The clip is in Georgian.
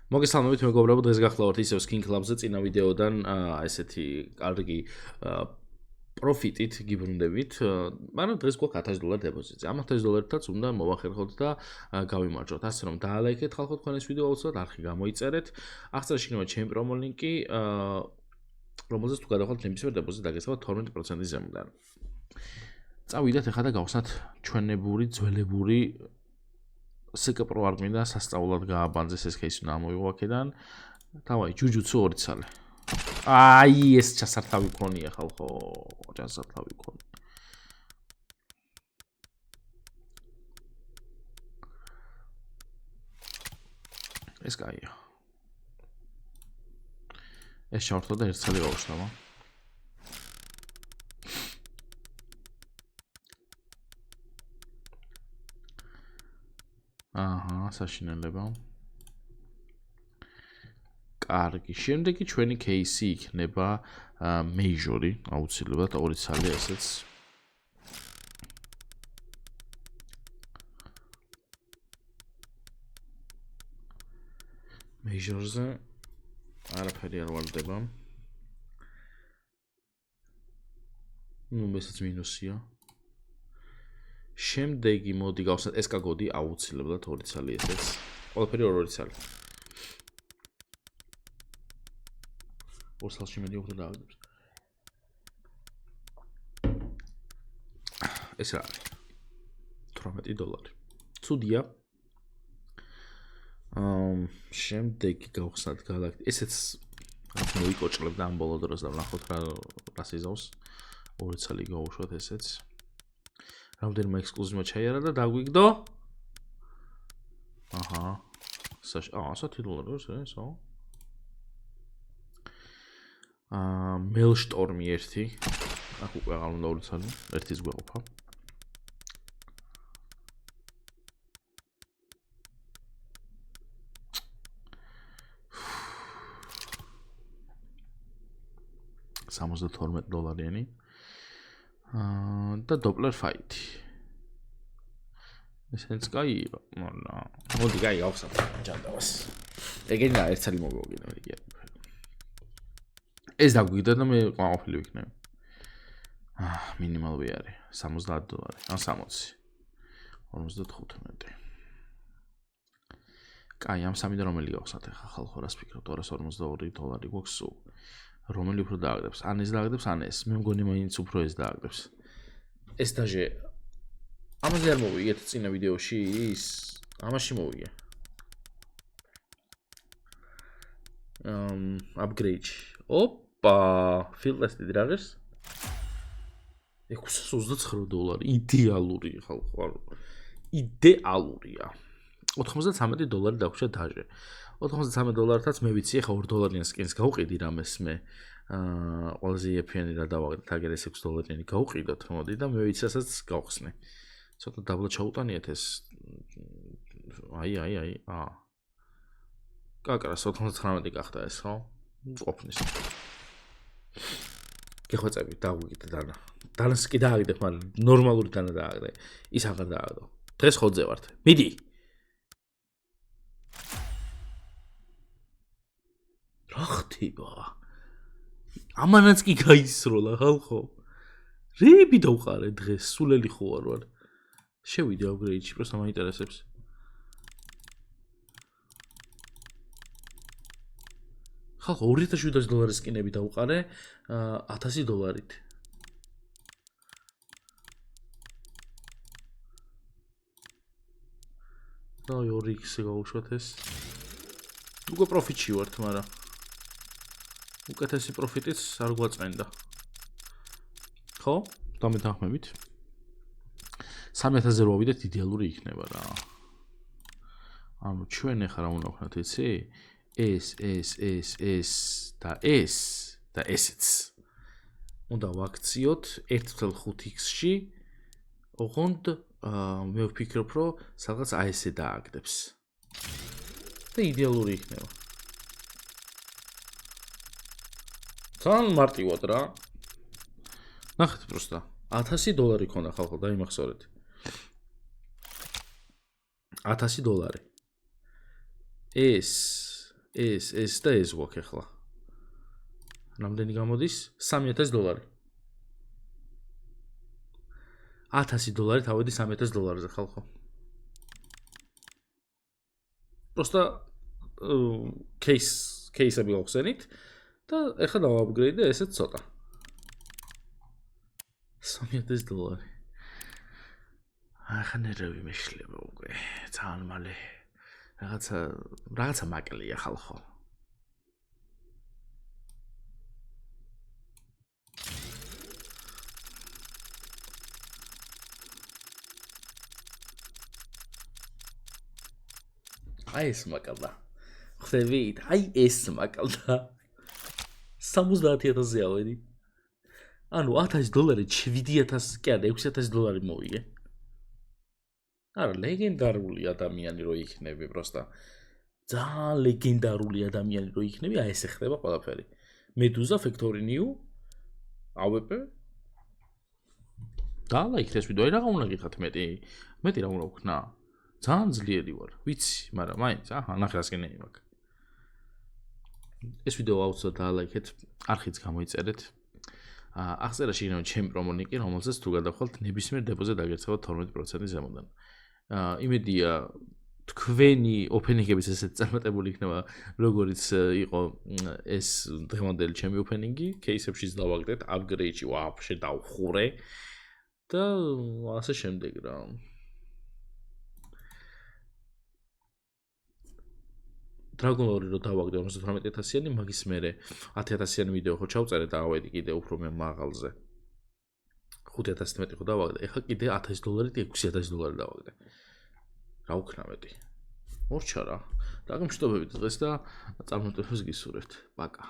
მოგესალმებით მეგობრებო, დღეს გახლავართ ისევ Skin Club-ზე წინა ვიდეოდან ესეთი კარგი პროფიტით გიბრუნდებით, მაგრამ დღეს გვაქვს $1000 დეპოზიტი. ამ $1000-თაც უნდა მოვახერხოთ და გავიმარჯვოთ. ასე რომ დაალაიქეთ ხალხო თქვენ ეს ვიდეო აუცილებლად არხი გამოიწერეთ. აღწერაში იქნება ჩემი პრომო ლინკი, რომელზეც თუ გადავხვალთ ნებისმიერ დეპოზიტს დაგესავა 12% ზემოდან. წავიდეთ ახლა და გავხსნათ ჩვენებური, ძველებური სკპრო არ მინდა სასწაულად გააბანძეს ეს кейსი უნდა ამოიღო აქედან. დავაი, ჯუჯუცუ 2 ცალი. აი, ეს ჩასართავი ქონია ხალხო, ჩასართავი ქონია. ეს კაია. ეს შავთო და 1 ცალი გავუშნავა. აჰა, საშინელება. კარგი, შემდეგი ჩვენი кейსი იქნება მეიჟორი, აუცილებლად 2 ცალი ესეც. მეიჟორზე არაფერი არ ვარდება. მესაც მინუსია. შემდეგი მოდი გავხსნათ ეს კაგოდი აუცილებლად 2 ცალი ესეც. ყველაფერი 2 ცალი. ორ ცალში მეტი უფრო დააგდებს. ეს რა არის? $18. ცუდია. შემდეგი გავხსნათ გალაქტი. ესეც მოიკოჭლებდა ამ ბოლო დროს და ვნახოთ რა სიზავს. 2 ცალი გავუშვათ ესეც. რამდენიმე ექსკლუზივმა ჩაიარა და დაგვიგდო. აჰა. $10 ესო. მელშტორმი 1. აქ უკვე აღარ უნდა 2 ცალი, 1-ის გვეყოფა. $72-იანი. და დოპლერ ფაითი. ესეც კაია, მაგრამ მოდი კაი გავხსნათ ჯანდავას. ეგენი რა 1 ცალი მოგოგინა იგი. ეს დაგვიგდა და მე ყოფილი ვიქნები. მინიმალური არის $70. ან 60. 55. კაი, ამ სამი და რომელი გავხსნათ ახლა ხალხო რას ფიქრობთ? $242 გვაქვს სულ. რომელი უფრო დააგდებს? ან ეს დააგდებს, ან ეს. მე მგონი მაინც უფრო ეს დააგდებს. ეს დაჟე ამაზე არ მოვიგეთ წინა ვიდეოში ის ამაში მოვიგე. Upgrade. Oppa, filters-ი რა არის? $629. იდეალური ხალხო. იდეალურია. $93 დაგვჭირდა დაჟე. $93-თაც მე ვიცი, ახლა $2 სკინს გავყიდი რამეს მე. ყველაზე იაფიანი რა დავაგდეთ, აგერ ეს $6 გავყიდოთ, მოდი და მე ვიცი ასაც გავხსნე. ცოტა დაბლა ჩაუტანიათ ეს. აი. კაკრას 99 გახდა ეს, ხო? ყოფნის. გეხვეწები, დაგვიგდე დანა. დანას კი დააგდებ, მაგრამ ნორმალური დანა დააგდე. ის აღარ დააგდო. დღეს ხოძე ვართ. მიდი. რა ხდება? ამანაც კი გაისროლა ხალხო. რეები დავყარე დღეს, სულელი ხო ვარ. შევიდე upgrade-ში, პროსტა მაინტერესებს. ხალხო $2700 სკინები დავყარე $1000-ით. და 2x-ი გავუშვათ ეს. უკვე პროფიტში ვართ, მაგრამ უკეთესი პროფიტიც არ გვაწმენდა. ხო? დამეთანხმებით. 3000-ზე რო ავიდეთ იდეალური იქნება რა. ანუ ჩვენ ახლა რა უნდა ვქნათ, იცი? ეს და ესეც. უნდა ვაქციოთ 1.5x-ში. ოღონდ მე ვფიქრობ, რომ სადღაც ესე დააგდებს. და იდეალური იქნება. თან მარტივად რა. ნახეთ პროსტა. $1000 ქონდა ხალხო, დაიმახსოვრეთ. $1000. ეს ეს და ეს გვაქვს ახლა. რამდენი გამოდის? $3000. $1000 თავედი $3000-ზე ხალხო. Просто кейსები გავხსენით და ეხლა დავაპგრეიდე ესეც ცოტა. $3000. ახლა ნერვი მეშლება უკვე. ძალიან მალე რაღაცა მაკლია ხალხო. აი ეს მაკალდა. ხვდებით? აი ეს მაკალდა. $70000-ზე ავედი. ანუ $1000 $7000, კი არა, $6000 მოვიგე. არა, ლეგენდარული ადამიანი რო იქნები, პროსტა. ძალიან ლეგენდარული ადამიანი რო იქნები, აი ესე ხდება ყველაფერი. Medusa, Factory New, AWP. და ლაიქეთ ეს ვიდეო, აი რა უნდა გითხათ მეტი რა უნდა ვქნა. ძალიან ძლიერი ვარ, ვიცი, მაგრამ მაინც, ნახე რას გენერი მაქვს. ეს ვიდეო აუცილებლად დაალაიქეთ, არხიც გამოიწერეთ. აღწერაში იქნება ჩემი პრომონიკი, რომელზეც თუ გადახვალთ, ნებისმიერ დებოზე დაგერწევათ 12% ზემოდან. იმედია თქვენი ოფენინგების ესეთ წარმატებული იქნება, როგორც იყო ეს დღევანდელი ჩემი ოფენინგი, кейსებშიც დავაგდეთ, upgrade-ში ვაფშე დავხურე და ასე შემდეგ რა. Dragon Lore რო დავაგდე 58000-იანი, მაგის მერე 10000-იანი ვიდეო ხო ჩავწერე და ავედი კიდე უფრო მაღალზე. 5000 მეტი ხო დავაგდე. ეხლა კიდე $1000 $6000 დავაგდე. რა ვქნა მეტი? მორჩა რა. დაგემშვიდობებით დღეს და წარმატებებს გისურვებთ. პაკა.